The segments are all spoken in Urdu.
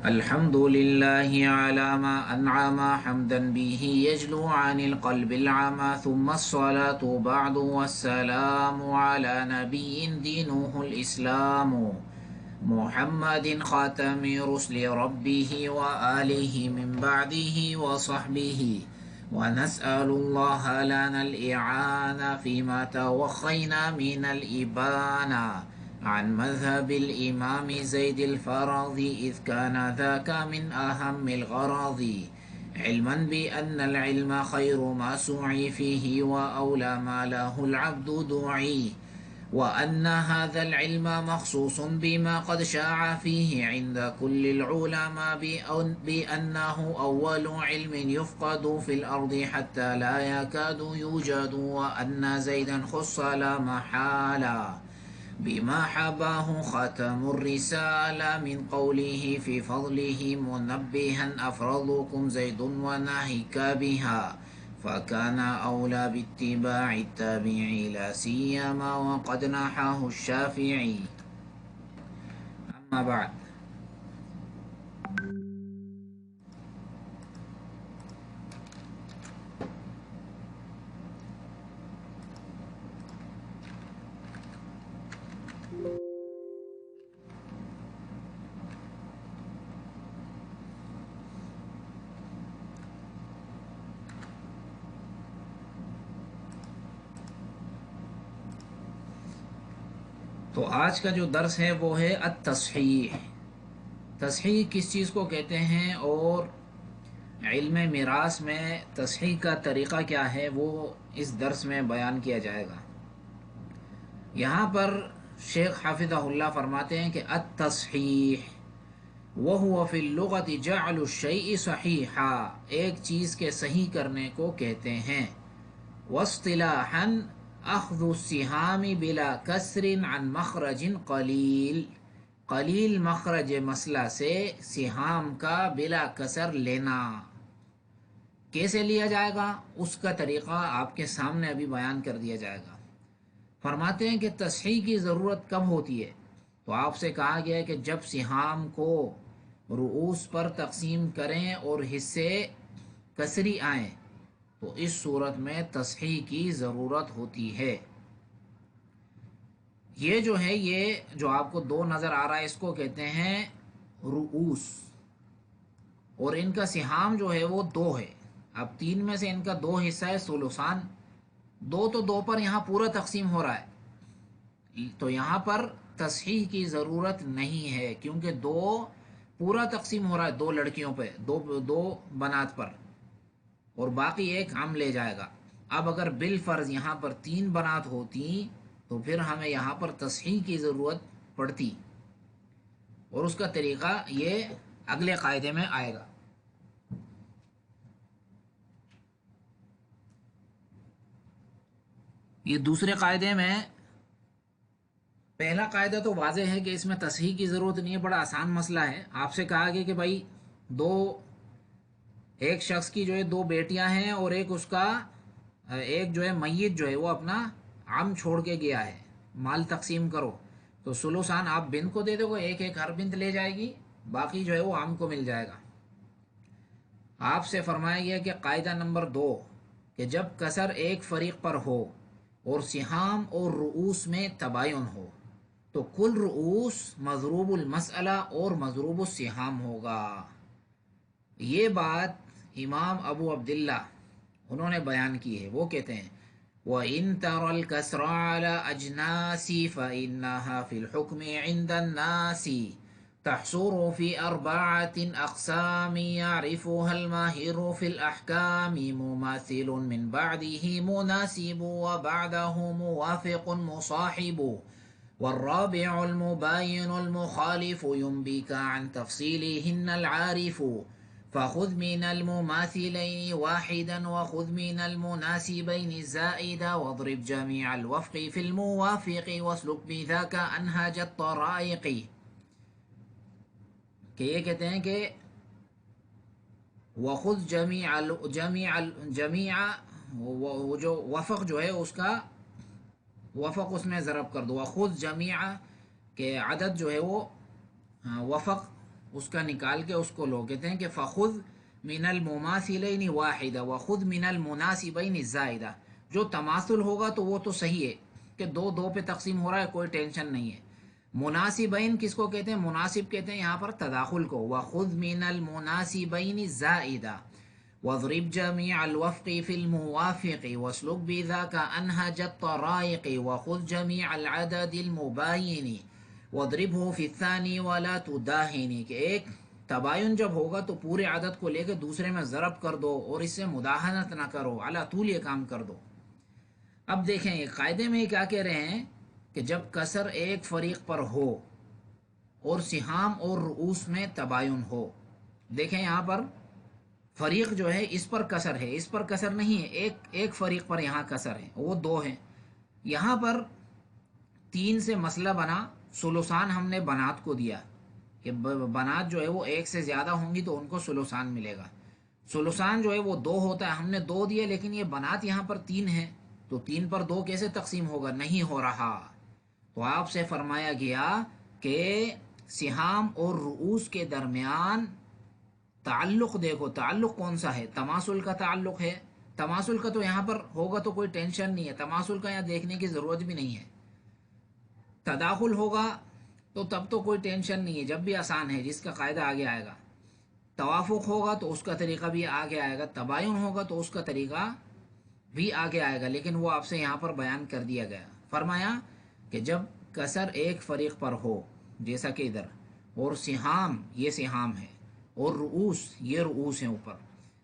الحمد لله على ما أنعم حمدا به يجلو عن القلب العمى ثم الصلاة بعد والسلام على نبي دينه الإسلام محمد خاتم رسل ربه وآله من بعده وصحبه ونسأل الله لنا الإعانة فيما توخينا من الإبانة عن مذهب الإمام زيد الفرضي إذ كان ذاك من أهم الغراض علما بأن العلم خير ما سعي فيه وأولى ما له العبد دعي وأن هذا العلم مخصوص بما قد شاع فيه عند كل العلماء بأنه أول علم يفقد في الأرض حتى لا يكاد يوجد وأن زيدا خص لا محالة بما حباه ختم الرسالة من قوله في فضله منبها أفرضكم زيد وناهيك بها فكان أولى باتباع التابعي لا سيما وقد نحاه الشافعي. أما بعد، تو آج کا جو درس ہے وہ ہے التصحیح. تصحیح کس چیز کو کہتے ہیں اور علم میراث میں تصحیح کا طریقہ کیا ہے وہ اس درس میں بیان کیا جائے گا. یہاں پر شیخ حافظہ اللہ فرماتے ہیں کہ التصحیح وَهُوَ فِي اللُّغَةِ جَعْلُ الشَّيْءِ صَحِيحًا، ایک چیز کے صحیح کرنے کو کہتے ہیں. وَاصْطِلَاحًا اخذ السہام بلا کسر عن مخرج قلیل، قلیل مخرج مسئلہ سے سہام کا بلا کسر لینا. کیسے لیا جائے گا اس کا طریقہ آپ کے سامنے ابھی بیان کر دیا جائے گا. فرماتے ہیں کہ تصحیح کی ضرورت کب ہوتی ہے؟ تو آپ سے کہا گیا ہے کہ جب سہام کو رؤوس پر تقسیم کریں اور حصے کسری آئیں تو اس صورت میں تصحیح کی ضرورت ہوتی ہے. یہ جو ہے، یہ جو آپ کو دو نظر آ رہا ہے اس کو کہتے ہیں رؤوس، اور ان کا سہام جو ہے وہ دو ہے. اب تین میں سے ان کا دو حصہ ہے ثلثان، دو تو دو پر یہاں پورا تقسیم ہو رہا ہے، تو یہاں پر تصحیح کی ضرورت نہیں ہے کیونکہ دو پورا تقسیم ہو رہا ہے، دو لڑکیوں پہ، دو بنات پر، اور باقی ایک ہم لے جائے گا. اب اگر بالفرض یہاں پر تین بنات ہوتی تو پھر ہمیں یہاں پر تصحیح کی ضرورت پڑتی، اور اس کا طریقہ یہ اگلے قاعدے میں آئے گا. یہ دوسرے قاعدے میں پہلا قاعدہ تو واضح ہے کہ اس میں تصحیح کی ضرورت نہیں ہے، بڑا آسان مسئلہ ہے. آپ سے کہا گیا کہ بھائی ایک شخص کی جو ہے دو بیٹیاں ہیں اور ایک اس کا ایک جو ہے میت جو ہے وہ اپنا عم چھوڑ کے گیا ہے، مال تقسیم کرو. تو ثلثان آپ بنت کو دے دو گے، ایک ایک ہر بنت لے جائے گی، باقی جو ہے وہ عم کو مل جائے گا. آپ سے فرمایا گیا کہ قاعدہ نمبر 2 کہ جب کسر ایک فریق پر ہو اور سہام اور رؤوس میں تباین ہو تو کل رؤوس مضروب المسئلہ اور مضروب السہام ہوگا. یہ بات امام ابو عبداللہ انہوں نے بیان کی ہے. وہ کہتے ہیں وَإِن تَرَ الْكَسْرَ عَلَى أَجْنَاسِ فَإِنَّهَا فِي الْحُكْمِ عِنْدَ النَّاسِ تحصر في 4 أقسام يعرفها الماهر في الأحكام مماثل من بعده مناسب وبعده موافق مصاحب والرابع المباين المخالف ينبيك عن تفصيلهن العارف فخذ من المماثلين واحدا وخذ من المناسبين الزائدا واضرب جميع الوفق في الموافق واسلك بذاك أنهج الطرائق. کہ یہ کہتے ہیں کہ وخذ جمیع وہ جو وفق جو ہے اس کا وفق اس میں ضرب کر دو. وخذ جمیع کہ عدد جو ہے وہ وفق اس کا نکال کے اس کو لو، کہتے ہیں کہ فخذ من المماثلین واحدہ وخذ من المناسبین زائدہ. جو تماثل ہوگا تو وہ تو صحیح ہے کہ دو دو پہ تقسیم ہو رہا ہے، کوئی ٹینشن نہیں ہے. مناسبین کس کو کہتے ہیں؟ مناسب کہتے ہیں یہاں پر تداخل کو. وخذ من المناسبین زائدہ واضرب جميع الوفق في الموافق واسلك بذاك أنهج الطرائق وخذ جميع العدد المباين واضربه في الثاني ولا تداهن. کہ ایک تباین جب ہوگا تو پورے عدد کو لے کے دوسرے میں ضرب کر دو اور اس سے مداہنت نہ کرو، علی طول یہ کام کر دو. اب دیکھیں یہ قاعدے میں کیا کہہ رہے ہیں کہ جب کسر ایک فریق پر ہو اور سہام اور رؤوس میں تباین ہو. دیکھیں یہاں پر فریق جو ہے اس پر کسر ہے، اس پر کسر نہیں ہے، ایک فریق پر یہاں کسر ہے، وہ دو ہیں. یہاں پر تین سے مسئلہ بنا، ثلثان ہم نے بنات کو دیا کہ بنات جو ہے وہ ایک سے زیادہ ہوں گی تو ان کو ثلثان ملے گا. ثلثان جو ہے وہ دو ہوتا ہے، ہم نے دو دیے، لیکن یہ بنات یہاں پر تین ہے تو تین پر دو کیسے تقسیم ہوگا؟ نہیں ہو رہا. تو آپ سے فرمایا گیا کہ سہام اور رؤوس کے درمیان تعلق دیکھو، تعلق کون سا ہے؟ تماثل کا تعلق ہے. تماثل کا تو یہاں پر ہوگا تو کوئی ٹینشن نہیں ہے، تماثل کا یہاں دیکھنے کی ضرورت بھی نہیں ہے. تداخل ہوگا تو تب تو کوئی ٹینشن نہیں ہے، جب بھی آسان ہے، جس کا قاعدہ آگے آئے گا. توافق ہوگا تو اس کا طریقہ بھی آگے آئے گا، تباین ہوگا تو اس کا طریقہ بھی آگے آئے گا، لیکن وہ آپ سے یہاں پر بیان کر دیا گیا. فرمایا کہ جب کسر ایک فریق پر ہو جیسا کہ ادھر، اور سہام یہ سہام ہے اور رؤوس یہ رؤوس ہیں اوپر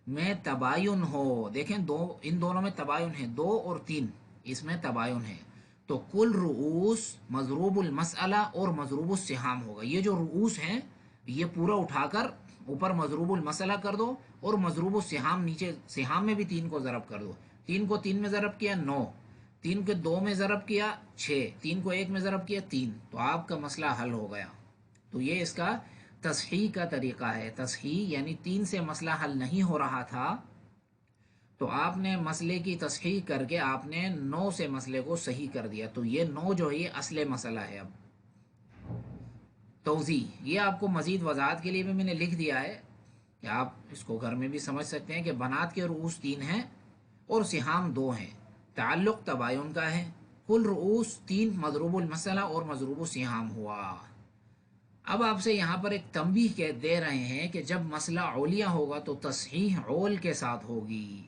میں تباین ہو. دیکھیں دو، ان دونوں میں تباین ہے، دو اور تین اس میں تباین ہے، تو کل رؤوس مضروب المسئلہ اور مضروب السہام ہوگا. یہ جو رؤوس ہیں یہ پورا اٹھا کر اوپر مضروب المسئلہ کر دو اور مضروب السہام نیچے، سہام میں بھی تین کو ضرب کر دو. تین کو تین میں ضرب کیا 9، تین کو دو میں ضرب کیا 6، تین کو ایک میں ضرب کیا 3، تو آپ کا مسئلہ حل ہو گیا. تو یہ اس کا تصحیح کا طریقہ ہے. تصحیح یعنی تین سے مسئلہ حل نہیں ہو رہا تھا تو آپ نے مسئلے کی تصحیح کر کے آپ نے 9 سے مسئلے کو صحیح کر دیا. تو یہ 9 جو ہے یہ اصل مسئلہ ہے. اب توضیح یہ آپ کو مزید وضاحت کے لیے بھی میں نے لکھ دیا ہے کہ آپ اس کو گھر میں بھی سمجھ سکتے ہیں کہ بنات کے رؤوس 3 ہیں اور سہام 2 ہیں. تعلق تباین کا ہے. کل رؤوس 3 مضروب المسئلہ اور مضروب السہام ہوا. اب آپ سے یہاں پر ایک تنبیہ کے دے رہے ہیں کہ جب مسئلہ اولیہ ہوگا تو تصحیح اول کے ساتھ ہوگی.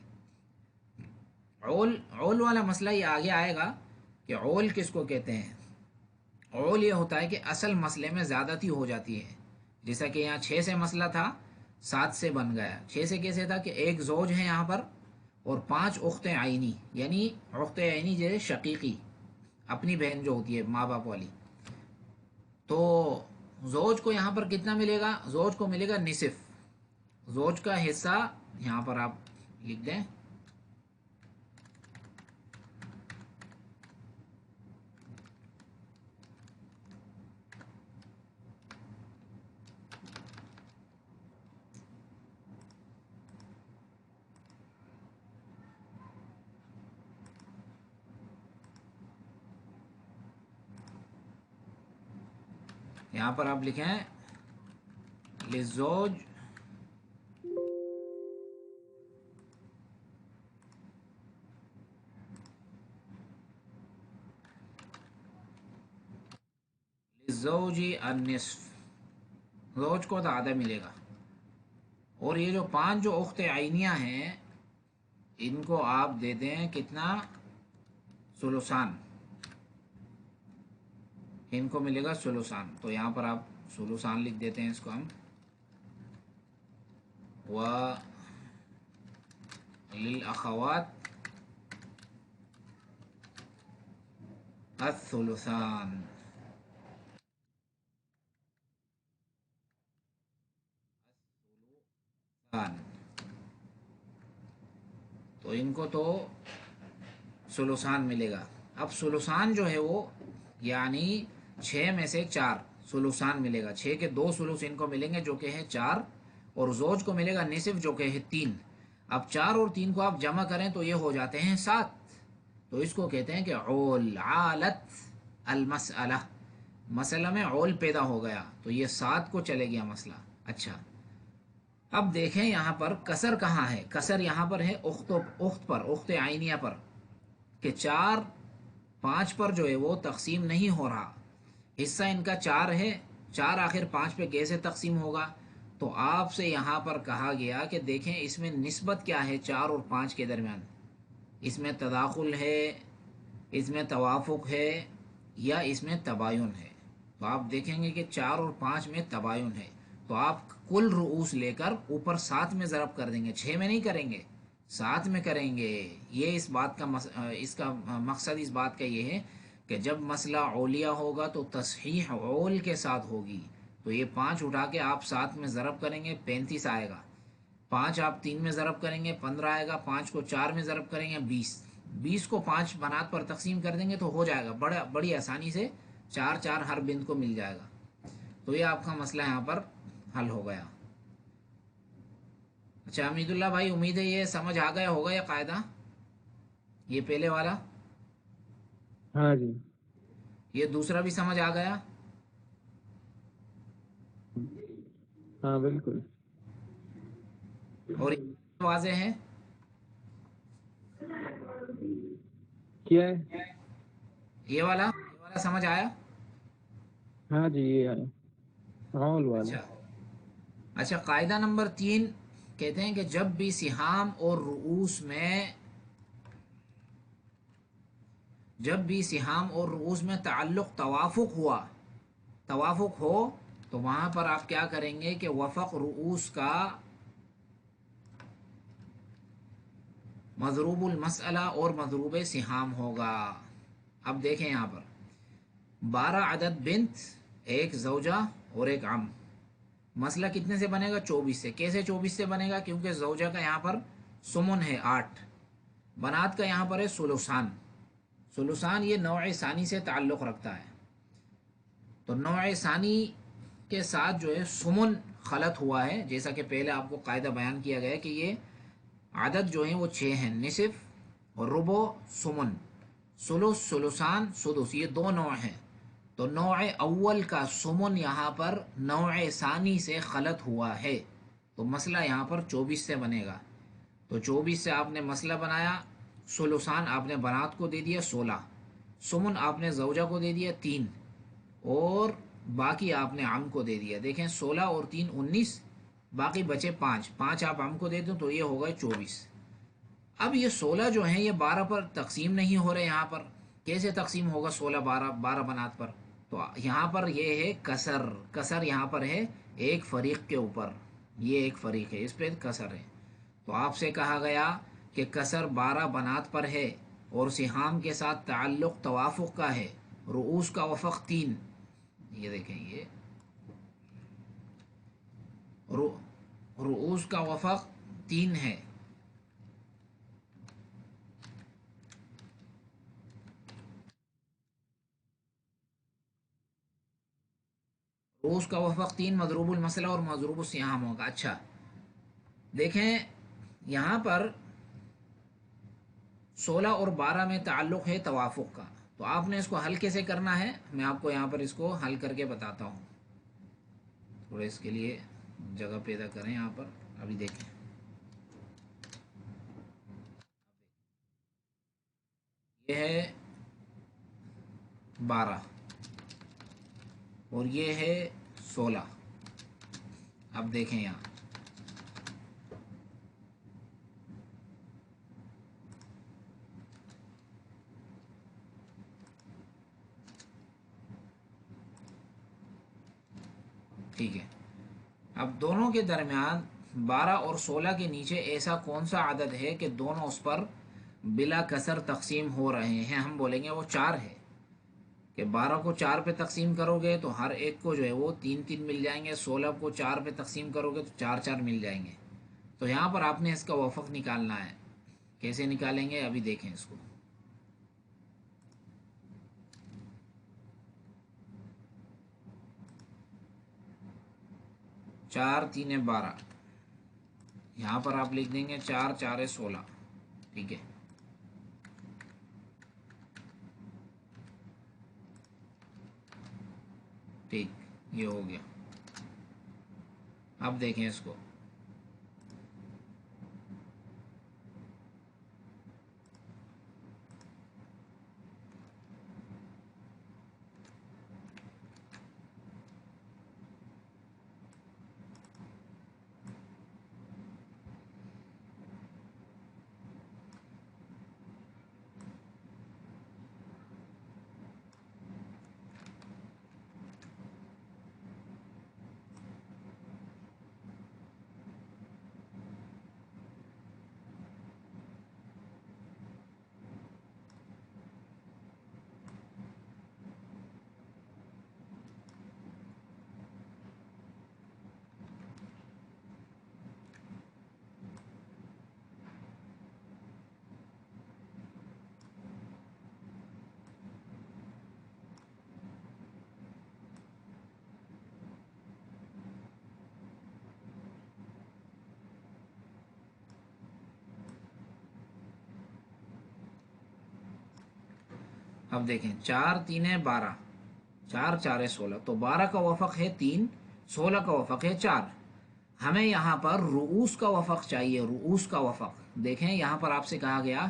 اول والا مسئلہ یہ آگے آئے گا کہ اول کس کو کہتے ہیں. اول یہ ہوتا ہے کہ اصل مسئلے میں زیادتی ہو جاتی ہے، جیسا کہ یہاں 6 سے مسئلہ تھا 7 سے بن گیا. 6 سے کیسے تھا کہ ایک زوج ہے یہاں پر اور 5 اخت عینی، یعنی اخت عینی جیسے شقیقی اپنی بہن جو ہوتی ہے ماں باپ والی. تو زوج کو یہاں پر کتنا ملے گا؟ زوج کو ملے گا نصف. زوج کا حصہ یہاں پر آپ لکھ دیں، یہاں پر آپ لکھیں للزوج للزوج النصف، زوج کو تو آدھا ملے گا. اور یہ جو 5 جو اخت عینیاں ہیں ان کو آپ دے دیں کتنا؟ ثلثان، ان کو ملے گا ثلثان. تو یہاں پر آپ ثلثان لکھ دیتے ہیں اس کو ہم، و للاخوات الثلثان. تو ان کو تو ثلثان ملے گا. اب ثلثان جو ہے وہ یعنی 6 میں سے 4 ثلثان ملے گا. 6 کے 2 ثلث ان کو ملیں گے جو کہ ہے 4، اور زوج کو ملے گا نصف جو کہ ہے 3. اب 4 اور 3 کو آپ جمع کریں تو یہ ہو جاتے ہیں 7. تو اس کو کہتے ہیں کہ عول عالت المسئلہ. مسئلہ میں اول پیدا ہو گیا تو یہ 7 کو چلے گیا مسئلہ. اچھا اب دیکھیں یہاں پر کسر کہاں ہے. کسر یہاں پر ہے اخت پر، اخت عینیہ پر، کہ 4 5 پر جو ہے وہ تقسیم نہیں ہو رہا. حصہ ان کا 4 ہے، 4 آخر 5 پہ کیسے تقسیم ہوگا؟ تو آپ سے یہاں پر کہا گیا کہ دیکھیں اس میں نسبت کیا ہے 4 اور 5 کے درمیان. اس میں تداخل ہے، اس میں توافق ہے، یا اس میں تباین ہے. تو آپ دیکھیں گے کہ 4 اور 5 میں تباین ہے. تو آپ کل رؤوس لے کر اوپر 7 میں ضرب کر دیں گے، 6 میں نہیں کریں گے، 7 میں کریں گے. یہ اس بات کا اس کا مقصد اس بات کا یہ ہے کہ جب مسئلہ اولیہ ہوگا تو تصحیح اول کے ساتھ ہوگی. تو یہ 5 اٹھا کے آپ 7 میں ضرب کریں گے، 35 آئے گا. 5 آپ 3 میں ضرب کریں گے، 15 آئے گا. 5 کو 4 میں ضرب کریں گے، 20. 20 کو 5 بنات پر تقسیم کر دیں گے تو ہو جائے گا بڑی آسانی سے. 4 4 ہر بند کو مل جائے گا. تو یہ آپ کا مسئلہ یہاں پر حل ہو گیا. اچھا حمید اللہ بھائی، امید ہے یہ سمجھ آ گیا ہوگا یہ قاعدہ، یہ پہلے والا. ہاں جی. یہ دوسرا بھی سمجھ آ گیا. ہاں بالکل. اور یہ واضح ہے. کیا ہے؟ یہ والا سمجھ آیا. ہاں جی یہ راول والا. اچھا اچھا قاعدہ نمبر 3 کہتے ہیں کہ جب بھی سہام اور رؤوس میں تعلق توافق ہو تو وہاں پر آپ کیا کریں گے کہ وفق رؤوس کا مضروب المسئلہ اور مضروب سہام ہوگا. اب دیکھیں یہاں پر 12 عدد بنت، ایک زوجہ اور ایک عم. مسئلہ کتنے سے بنے گا؟ 24 سے. کیسے 24 سے بنے گا؟ کیونکہ زوجہ کا یہاں پر سمن ہے 8، بنات کا یہاں پر ہے سلوسان. سلوسان یہ نوع ثانی سے تعلق رکھتا ہے. تو نوع ثانی کے ساتھ جو ہے سمن خلط ہوا ہے، جیسا کہ پہلے آپ کو قاعدہ بیان کیا گیا کہ یہ عدد جو ہیں وہ 6 ہیں، نصف، ربع، سمن. سلس، سلسان، سدس، یہ 2 نوع ہیں. تو نوع اول کا سمن یہاں پر نوع ثانی سے خلط ہوا ہے، تو مسئلہ یہاں پر 24 سے بنے گا. تو 24 سے آپ نے مسئلہ بنایا. سلسان آپ نے بنات کو دے دیا 16، سمن آپ نے زوجہ کو دے دیا 3، اور باقی آپ نے عم کو دے دیا. دیکھیں 16 اور 3 19، باقی بچے 5 5 آپ عم کو دے دیں تو یہ ہوگا 24. اب یہ 16 جو ہیں یہ 12 پر تقسیم نہیں ہو رہے. یہاں پر کیسے تقسیم ہوگا 16 12 بنات پر؟ تو یہاں پر یہ ہے کسر یہاں پر ہے ایک فریق کے اوپر، یہ ایک فریق ہے اس پہ کسر ہے. تو آپ سے کہا گیا کہ کسر 12 بنات پر ہے اور سہام کے ساتھ تعلق توافق کا ہے، رؤوس کا وفق 3. یہ دیکھیں یہ رؤوس کا وفق 3 ہے. رؤوس کا وفق 3 مضروب المسئلہ اور مضروب السہام ہوگا. اچھا دیکھیں یہاں پر 16 اور 12 میں تعلق ہے توافق کا. تو آپ نے اس کو حل کیسے کرنا ہے، میں آپ کو یہاں پر اس کو حل کر کے بتاتا ہوں. تھوڑا اس کے لیے جگہ پیدا کریں یہاں پر. ابھی دیکھیں یہ ہے 12 اور یہ ہے 16. اب دیکھیں یہاں ٹھیک ہے. اب دونوں کے درمیان 12 اور 16 کے نیچے ایسا کون سا عدد ہے کہ دونوں اس پر بلا کسر تقسیم ہو رہے ہیں؟ ہم بولیں گے وہ 4 ہے، کہ 12 کو 4 پہ تقسیم کرو گے تو ہر ایک کو جو ہے وہ 3 3 مل جائیں گے. 16 کو 4 پہ تقسیم کرو گے تو 4 4 مل جائیں گے. تو یہاں پر آپ نے اس کا وفق نکالنا ہے. کیسے نکالیں گے ابھی دیکھیں اس کو. 4 3 12، یہاں پر آپ لکھ دیں گے 4 4 16. ٹھیک ہے. ٹھیک، یہ ہو گیا. اب دیکھیں اس کو. اب دیکھیں 4×3=12، 4×4=16، تو 12 کا وفق ہے 3، 16 کا وفق ہے 4. ہمیں یہاں پر رؤوس کا وفق چاہیے، رؤوس کا وفق. دیکھیں یہاں پر آپ سے کہا گیا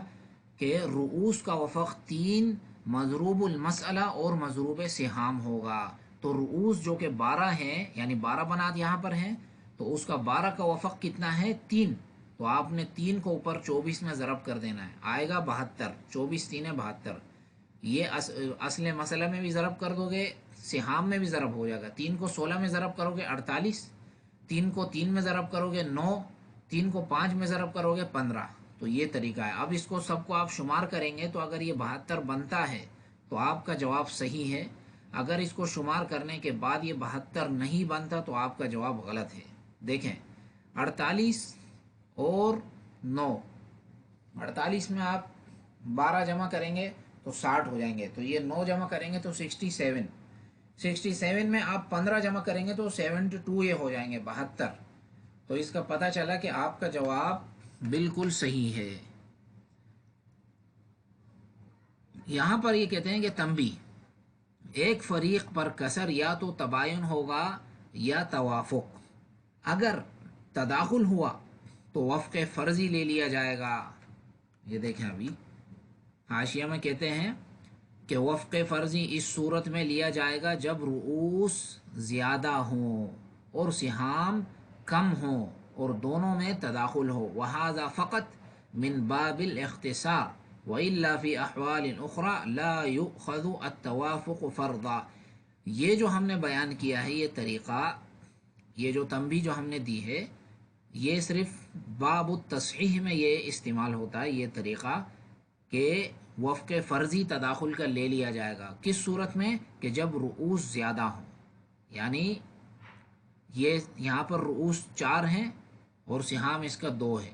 کہ رؤوس کا وفق 3 مضروب المسئلہ اور مضروب سہام ہوگا. تو رؤوس جو کہ 12 ہیں، یعنی 12 بنات یہاں پر ہیں، تو اس کا 12 کا وفق کتنا ہے؟ 3. تو آپ نے 3 کو اوپر 24 میں ضرب کر دینا ہے، آئے گا 72. 24×3=72. یہ اصل مسئلہ میں بھی ضرب کر دو گے، سہام میں بھی ضرب ہو جائے گا. 3 کو 16 میں ضرب کرو گے 48، 3 کو 3 میں ضرب کرو گے 9، 3 کو 5 میں ضرب کرو گے 15. تو یہ طریقہ ہے. اب اس کو سب کو آپ شمار کریں گے تو اگر یہ 72 بنتا ہے تو آپ کا جواب صحیح ہے. اگر اس کو شمار کرنے کے بعد یہ 72 نہیں بنتا تو آپ کا جواب غلط ہے. دیکھیں 48 اور 9، 48 میں آپ 12 جمع کریں گے تو 60 ہو جائیں گے. تو یہ 9 جمع کریں گے تو 67، 67 میں آپ 15 جمع کریں گے تو 72 یہ ہو جائیں گے 72. تو اس کا پتہ چلا کہ آپ کا جواب بالکل صحیح ہے. یہاں پر یہ کہتے ہیں کہ تنبیہ، ایک فریق پر کسر یا تو تباین ہوگا یا توافق. اگر تداخل ہوا تو وفق فرضی لے لیا جائے گا. یہ دیکھیں ابھی حاشیہ میں کہتے ہیں کہ وفق فرضی اس صورت میں لیا جائے گا جب رؤوس زیادہ ہوں اور سہام کم ہوں اور دونوں میں تداخل ہو. وہذا فقط من باب الاختصار وإلا في احوال اخرى لا يؤخذ التوافق فرضا. یہ جو ہم نے بیان کیا ہے، یہ طریقہ، یہ جو تنبیہ جو ہم نے دی ہے، یہ صرف باب التصحیح میں یہ استعمال ہوتا ہے. یہ طریقہ کہ وفق فرضی تداخل کا لے لیا جائے گا. کس صورت میں؟ کہ جب رؤوس زیادہ ہوں. یعنی یہ یہاں پر رؤوس 4 ہیں اور سہام اس کا 2 ہے،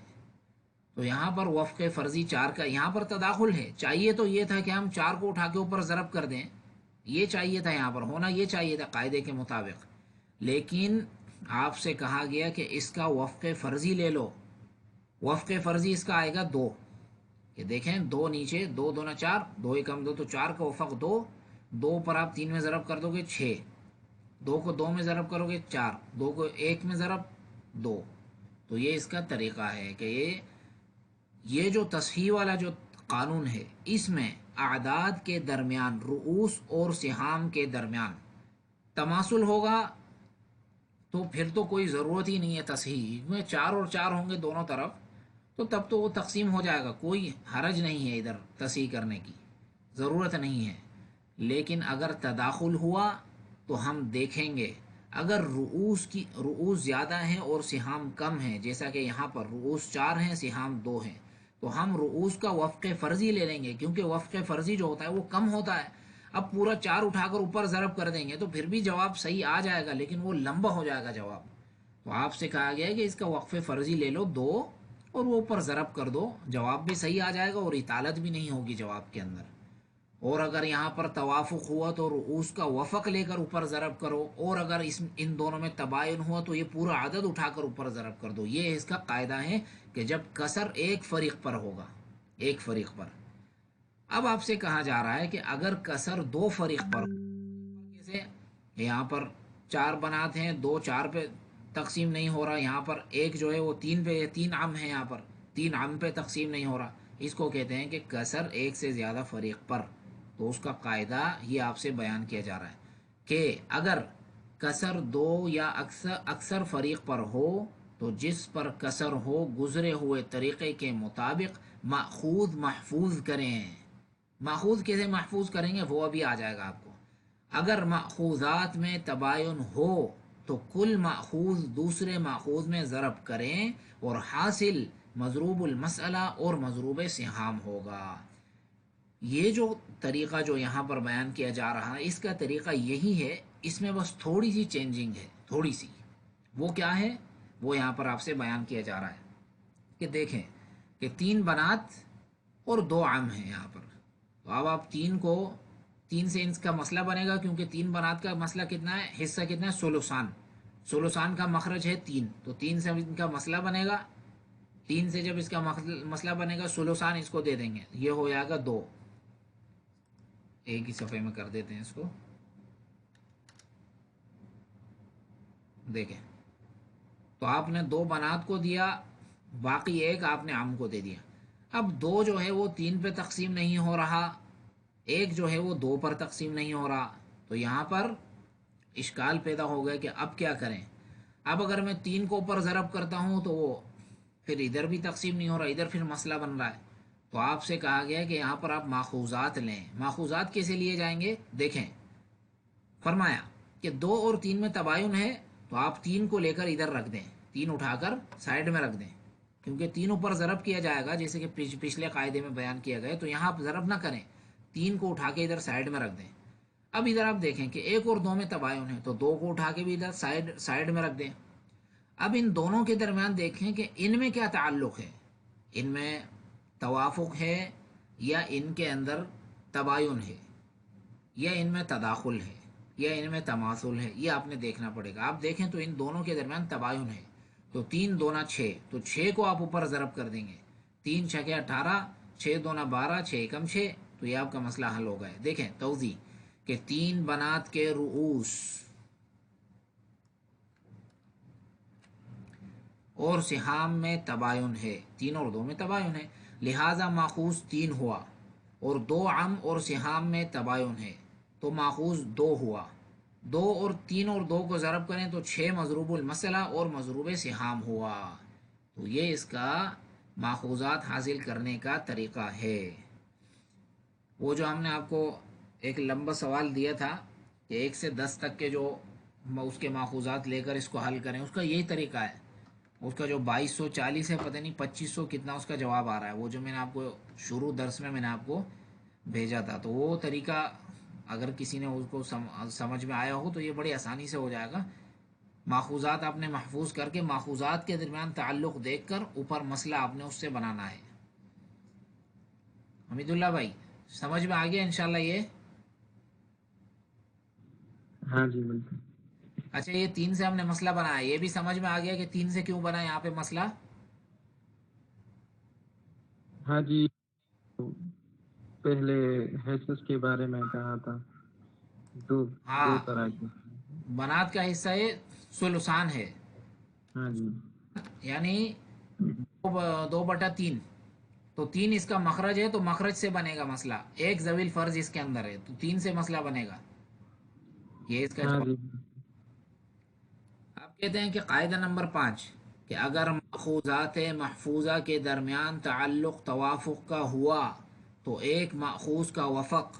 تو یہاں پر وفق فرضی 4 کا یہاں پر تداخل ہے. چاہیے تو یہ تھا کہ ہم 4 کو اٹھا کے اوپر ضرب کر دیں، یہ چاہیے تھا، یہاں پر ہونا یہ چاہیے تھا قاعدے کے مطابق. لیکن آپ سے کہا گیا کہ اس کا وفق فرضی لے لو. وفق فرضی اس کا آئے گا 2. یہ دیکھیں 2 نیچے، 2 2 4، 2 کم 2 تو 4 کا وفق 2. 2 پر آپ 3 میں ضرب کر دو گے 6، 2 کو 2 میں ضرب کرو گے 4، 2 کو 1 میں ضرب 2. تو یہ اس کا طریقہ ہے کہ یہ جو تصحیح والا جو قانون ہے، اس میں اعداد کے درمیان، رؤوس اور سہام کے درمیان تماثل ہوگا تو پھر تو کوئی ضرورت ہی نہیں ہے تصحیح میں. 4 اور 4 ہوں گے دونوں طرف تو تب تو وہ تقسیم ہو جائے گا، کوئی حرج نہیں ہے ادھر تصحیح کرنے کی، ضرورت نہیں ہے. لیکن اگر تداخل ہوا تو ہم دیکھیں گے اگر رؤوس زیادہ ہیں اور سہام کم ہیں، جیسا کہ یہاں پر رؤوس 4 ہیں سہام 2 ہیں، تو ہم رؤوس کا وفق فرضی لے لیں گے، کیونکہ وفق فرضی جو ہوتا ہے وہ کم ہوتا ہے. اب پورا 4 اٹھا کر اوپر ضرب کر دیں گے تو پھر بھی جواب صحیح آ جائے گا، لیکن وہ لمبا ہو جائے گا جواب. تو آپ سے کہا گیا ہے کہ اس کا وقف فرضی لے لو 2 اور وہ اوپر ضرب کر دو، جواب بھی صحیح آ جائے گا اور اطالت بھی نہیں ہوگی جواب کے اندر. اور اگر یہاں پر توافق ہوا تو رؤوس کا وفق لے کر اوپر ضرب کرو، اور اگر ان دونوں میں تباین ہوا تو یہ پورا عدد اٹھا کر اوپر ضرب کر دو. یہ اس کا قاعدہ ہے کہ جب کسر ایک فریق پر ہوگا، ایک فریق پر. اب آپ سے کہا جا رہا ہے کہ اگر کسر 2 فریق پر ہو، کیسے؟ یہاں پر 4 بنات ہیں، 2 4 پہ تقسیم نہیں ہو رہا، یہاں پر ایک جو ہے وہ 3 پہ، 3 عم ہے، یہاں پر 3 عم پہ تقسیم نہیں ہو رہا. اس کو کہتے ہیں کہ کسر ایک سے زیادہ فریق پر. تو اس کا قاعدہ یہ آپ سے بیان کیا جا رہا ہے کہ اگر کسر 2 یا اکثر فریق پر ہو تو جس پر کسر ہو گزرے ہوئے طریقے کے مطابق ماخوذ محفوظ کریں. ماخوذ کیسے محفوظ کریں گے وہ ابھی آ جائے گا آپ کو. اگر ماخوذات میں تباین ہو تو کل ماخوذ دوسرے ماخوذ میں ضرب کریں اور حاصل مضروب المسئلہ اور مضروب سہام ہوگا. یہ جو طریقہ جو یہاں پر بیان کیا جا رہا ہے اس کا طریقہ یہی ہے، اس میں بس تھوڑی سی چینجنگ ہے، تھوڑی سی. وہ کیا ہے وہ یہاں پر آپ سے بیان کیا جا رہا ہے کہ دیکھیں کہ 3 بنات اور 2 عم ہیں یہاں پر. تو اب آپ 3 سے ان کا مسئلہ بنے گا، کیونکہ 3 بنات کا مسئلہ کتنا ہے، حصہ کتنا ہے، سلوسان. سلوسان کا مخرج ہے 3، تو 3 سے ان کا مسئلہ بنے گا. 3 سے جب اس کا مسئلہ بنے گا سلوسان اس کو دے دیں گے، یہ ہو جائے گا 2. ایک ہی صفحے میں کر دیتے ہیں اس کو. دیکھیں تو آپ نے 2 بنات کو دیا، باقی ایک آپ نے عم کو دے دیا. اب 2 جو ہے وہ 3 پہ تقسیم نہیں ہو رہا، ایک جو ہے وہ 2 پر تقسیم نہیں ہو رہا. تو یہاں پر اشکال پیدا ہو گیا کہ اب کیا کریں. اب اگر میں 3 کو اوپر ضرب کرتا ہوں تو وہ پھر ادھر بھی تقسیم نہیں ہو رہا، ادھر پھر مسئلہ بن رہا ہے. تو آپ سے کہا گیا کہ یہاں پر آپ ماخوذات لیں. ماخوذات کیسے لیے جائیں گے، دیکھیں فرمایا کہ 2 اور 3 میں تباین ہے تو آپ 3 کو لے کر ادھر رکھ دیں، 3 اٹھا کر سائڈ میں رکھ دیں، کیونکہ 3 اوپر ضرب کیا جائے گا جیسے کہ پچھلے قاعدے میں بیان کیا گیا. تو یہاں آپ ضرب نہ کریں، 3 کو اٹھا کے ادھر سائڈ میں رکھ دیں. اب ادھر آپ دیکھیں کہ 1 اور 2 میں تباین ہے تو 2 کو اٹھا کے بھی ادھر سائڈ میں رکھ دیں. اب ان دونوں کے درمیان دیکھیں کہ ان میں کیا تعلق ہے، ان میں توافق ہے یا ان کے اندر تباین ہے یا ان میں تداخل ہے یا ان میں تماثل ہے، یہ آپ نے دیکھنا پڑے گا. آپ دیکھیں تو ان دونوں کے درمیان تباین ہے. تو 3 دونا 6، تو 6 کو آپ اوپر ضرب کر دیں گے، 3 چھکے 18، 6 دونا 12، 6 ایکم 6. تو یہ آپ کا مسئلہ حل ہو گیا. دیکھیں توضیح کہ 3 بنات کے رؤوس اور سہام میں تباین ہے، 3 اور 2 میں تباین ہے، لہذا ماخوذ 3 ہوا. اور 2 عم اور سہام میں تباین ہے تو ماخوذ 2 ہوا. 2 اور 3 اور 2 کو ضرب کریں تو 6 مضروب المثلہ اور مضروب سہام ہوا. تو یہ اس کا ماخوذات حاصل کرنے کا طریقہ ہے. وہ جو ہم نے آپ کو ایک لمبا سوال دیا تھا کہ 1 سے 10 تک کے جو اس کے ماخوذات لے کر اس کو حل کریں، اس کا یہی طریقہ ہے. اس کا جو 2240 ہے، پتہ نہیں 2500 کتنا اس کا جواب آ رہا ہے، وہ جو میں نے آپ کو شروع درس میں نے آپ کو بھیجا تھا. تو وہ طریقہ اگر کسی نے اس کو سمجھ میں آیا ہو تو یہ بڑی آسانی سے ہو جائے گا. ماخوذات آپ نے محفوظ کر کے ماخوذات کے درمیان تعلق دیکھ کر اوپر مسئلہ آپ نے اس سے بنانا ہے. حمید اللہ بھائی سمجھ میں آ گیا انشاءاللہ یہ؟ ہاں جی بالکل. اچھا یہ 3 سے ہم نے مسئلہ بنایا، یہ بھی سمجھ میں آ گیا کہ 3 سے کیوں بنا یہاں پہ مسئلہ؟ ہاں جی، پہلے حصص کے بارے میں کہا تھا، دو ہاں، طرح کے. بنات کا حصہ یہ ثلثان ہے، ہاں جی. یعنی 2/3. تو 3 اس کا مخرج ہے تو مخرج سے بنے گا مسئلہ. ایک ذوی الفرض اس کے اندر ہے تو 3 سے مسئلہ بنے گا. یہ اس کا ہاں جواب. جی. آپ کہتے ہیں کہ قاعدہ نمبر 5 کہ اگر ماخوذات محفوظہ کے درمیان تعلق توافق کا ہوا تو ایک ماخوذ کا وفق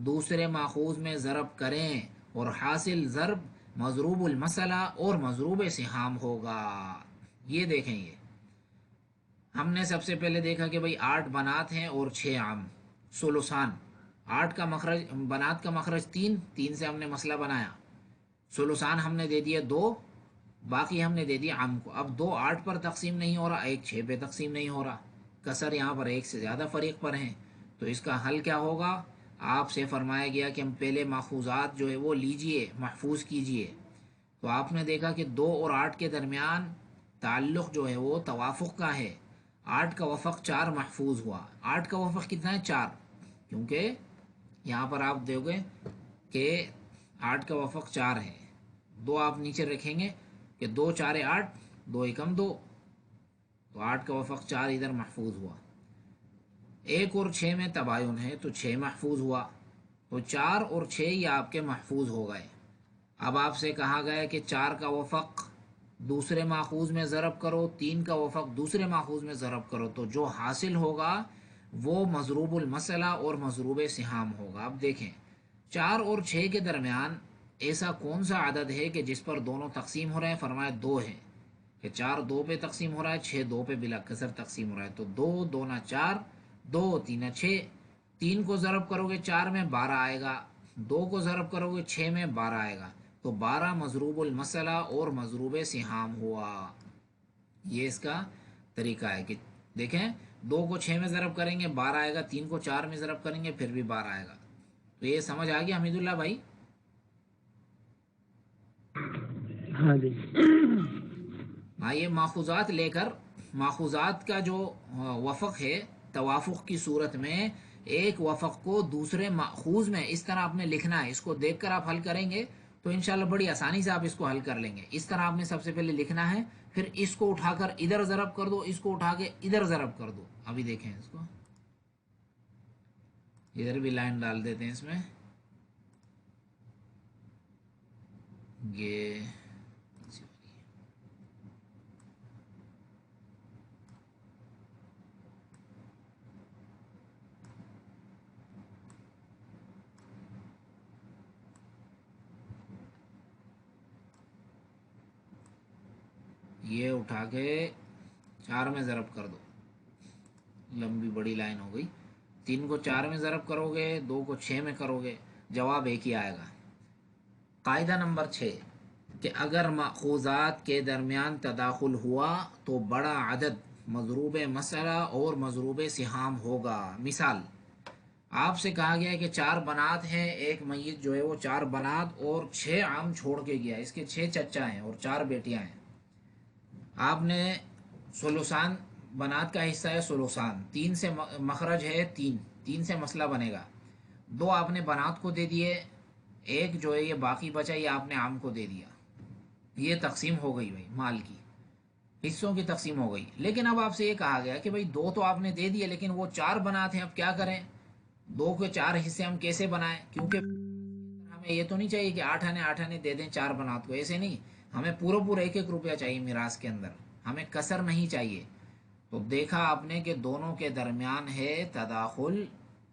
دوسرے ماخوذ میں ضرب کریں اور حاصل ضرب مضروب المثلہ اور مضروب سہام ہوگا. یہ دیکھیں، یہ ہم نے سب سے پہلے دیکھا کہ بھئی 8 بنات ہیں اور 6 عام ثلثان. 8 کا مخرج، بنات کا مخرج 3 سے ہم نے مسئلہ بنایا. ثلثان ہم نے دے دیا 2، باقی ہم نے دے دیا عم کو. اب 2 8 پر تقسیم نہیں ہو رہا، 1 6 پہ تقسیم نہیں ہو رہا، کسر یہاں پر 1 سے زیادہ فریق پر ہیں. تو اس کا حل کیا ہوگا؟ آپ سے فرمایا گیا کہ ہم پہلے ماخوذات جو ہے وہ لیجئے، محفوظ کیجئے. تو آپ نے دیکھا کہ 2 اور 8 کے درمیان تعلق جو ہے وہ توافق کا ہے. 8 کا وفق 4 محفوظ ہوا. 8 کا وفق کتنا ہے؟ 4، کیونکہ یہاں پر آپ دیکھو گے کہ 8 کا وفق 4 ہے، 2 آپ نیچے رکھیں گے کہ 2 4 8، 2 ایکم 2، تو 8 کا وفق 4 ادھر محفوظ ہوا۔ 1 اور 6 میں تباین ہے تو 6 محفوظ ہوا، تو 4 اور 6 یہ آپ کے محفوظ ہو گئے۔ اب آپ سے کہا گیا کہ 4 کا وفق دوسرے ماخوذ میں ضرب کرو، 3 کا وفق دوسرے ماخوذ میں ضرب کرو، تو جو حاصل ہوگا وہ مضروب المثلہ اور مضروب سہام ہوگا۔ اب دیکھیں 4 اور 6 کے درمیان ایسا کون سا عدد ہے کہ جس پر دونوں تقسیم ہو رہے ہیں؟ فرمایا 2 ہے، کہ 4 2 پہ تقسیم ہو رہا ہے، 6 2 پہ بلا کسر تقسیم ہو رہا ہے، تو 2 2 4، 2 3 6، 3 کو ضرب کرو گے 4 میں 12 آئے گا، 2 کو ضرب کرو گے 6 میں 12 آئے گا، تو 12 مضروب المثلہ اور مضروب سہام ہوا۔ یہ اس کا طریقہ ہے کہ دیکھیں 2 کو 6 میں ضرب کریں گے 12 آئے گا، 3 کو 4 میں ضرب کریں گے پھر بھی 12 آئے گا۔ تو یہ سمجھ آ گیا حمید اللہ بھائی؟ ہاں جی ہاں، یہ ماخوذات لے کر ماخوذات کا جو وفق ہے توافق کی صورت میں ایک وفق کو دوسرے ماخوذ میں اس طرح آپ نے لکھنا ہے۔ اس کو دیکھ کر آپ حل کریں گے تو انشاءاللہ بڑی آسانی سے آپ اس کو حل کر لیں گے۔ اس طرح آپ نے سب سے پہلے لکھنا ہے، پھر اس کو اٹھا کر ادھر ضرب کر دو، اس کو اٹھا کے ادھر ضرب کر دو۔ ابھی دیکھیں اس کو، ادھر بھی لائن ڈال دیتے ہیں اس میں، یہ یہ اٹھا کے 4 میں ضرب کر دو، لمبی بڑی لائن ہو گئی۔ 3 کو 4 میں ضرب کرو گے، 2 کو 6 میں کرو گے، جواب ایک ہی آئے گا۔ قاعدہ نمبر 6 کہ اگر ماخوذات کے درمیان تداخل ہوا تو بڑا عدد مضروب مسئلہ اور مضروب سہام ہوگا۔ مثال آپ سے کہا گیا ہے کہ 4 بنات ہیں، ایک میت جو ہے وہ 4 بنات اور 6 عام چھوڑ کے گیا، اس کے 6 چچا ہیں اور 4 بیٹیاں ہیں۔ آپ نے سلوسان بنات کا حصہ ہے، سلوسان 3 سے مخرج ہے، 3 سے مسئلہ بنے گا، 2 آپ نے بنات کو دے دیے، ایک جو ہے یہ باقی بچا یہ آپ نے عام کو دے دیا۔ یہ تقسیم ہو گئی بھائی، مال کی حصوں کی تقسیم ہو گئی۔ لیکن اب آپ سے یہ کہا گیا کہ بھائی 2 تو آپ نے دے دیے لیکن وہ 4 بنات ہیں، اب کیا کریں؟ 2 کے 4 حصے ہم کیسے بنائیں؟ کیونکہ ہمیں یہ تو نہیں چاہیے کہ 8 آنے دے دیں 4 بنات کو، ایسے نہیں، ہمیں پورا 1 روپیہ چاہیے میراث کے اندر، ہمیں کسر نہیں چاہیے۔ تو دیکھا آپ نے کہ دونوں کے درمیان ہے تداخل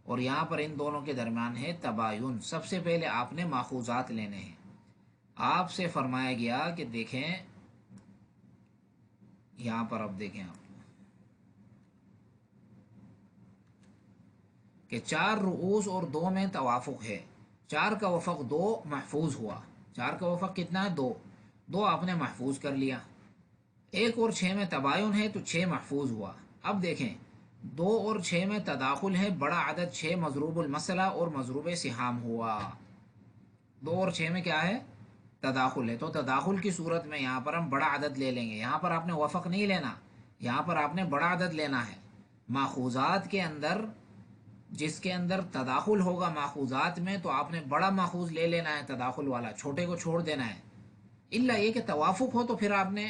اور یہاں پر ان دونوں کے درمیان ہے تباین۔ سب سے پہلے آپ نے ماخوذات لینے ہیں۔ آپ سے فرمایا گیا کہ دیکھیں یہاں پر، اب دیکھیں آپ کہ 4 رؤوس اور 2 میں توافق ہے، 4 کا وفق 2 محفوظ ہوا، 4 کا وفق کتنا ہے؟ 2، 2 آپ نے محفوظ کر لیا۔ 1 اور 6 میں تباین ہے تو 6 محفوظ ہوا۔ اب دیکھیں 2 اور 6 میں تداخل ہے، بڑا عدد 6 مضروب المثلہ اور مضروب سہام ہوا۔ 2 اور 6 میں کیا ہے؟ تداخل ہے، تو تداخل کی صورت میں یہاں پر ہم بڑا عدد لے لیں گے۔ یہاں پر آپ نے وفق نہیں لینا، یہاں پر آپ نے بڑا عدد لینا ہے۔ ماخوذات کے اندر جس کے اندر تداخل ہوگا ماخوذات میں تو آپ نے بڑا ماخوذ لے لینا ہے تداخل والا، چھوٹے کو چھوڑ دینا ہے۔ الا یہ کہ توافق ہو تو پھر آپ نے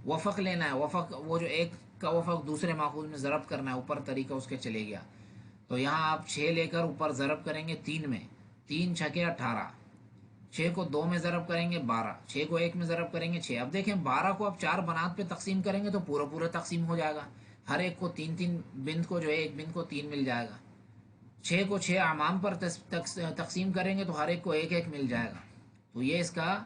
وفق لینا ہے، وفق وہ جو ایک کا وفق دوسرے ماخوذ میں ضرب کرنا ہے، اوپر طریقہ اس کے چلے گیا۔ تو یہاں آپ 6 لے کر اوپر ضرب کریں گے 3 میں، 3 چھکے 18، 6 کو 2 میں ضرب کریں گے 12، 6 کو 1 میں ضرب کریں گے 6۔ اب دیکھیں 12 کو آپ 4 بنات پہ تقسیم کریں گے تو پورا تقسیم ہو جائے گا، ہر ایک کو 3 بنت کو جو ہے ایک بنت کو 3 مل جائے گا۔ 6 کو 6 اعمام پر تقسیم کریں گے تو ہر ایک کو 1 مل جائے گا۔ تو یہ اس کا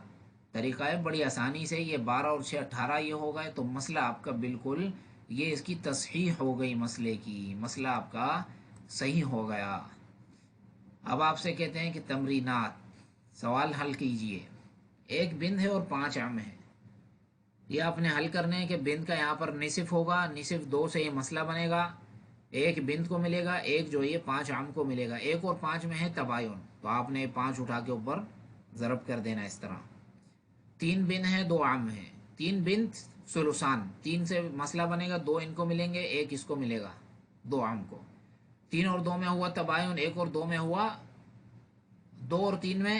طریقہ ہے، بڑی آسانی سے یہ 12 اور 6 18 یہ ہو گئے، تو مسئلہ آپ کا بالکل یہ اس کی تصحیح ہو گئی، مسئلے کی مسئلہ آپ کا صحیح ہو گیا۔ اب آپ سے کہتے ہیں کہ تمرینات، سوال حل کیجئے۔ ایک بند ہے اور 5 عام ہے، یہ آپ نے حل کرنے ہیں کہ بند کا یہاں پر نصف ہوگا، نصف 2 سے یہ مسئلہ بنے گا، ایک بند کو ملے گا، ایک جو یہ 5 عام کو ملے گا، 1 اور 5 میں ہے تباین، تو آپ نے 5 اٹھا کے اوپر ضرب کر دینا اس طرح۔ 3 بند ہیں 2 عام ہیں، 3 بند ثلثان، 3 سے مسئلہ بنے گا، 2 ان کو ملیں گے، 1 اس کو ملے گا، 2 عام کو۔ 3 اور 2 میں ہوا تباین، 1 اور 2 میں ہوا، 2 اور 3 میں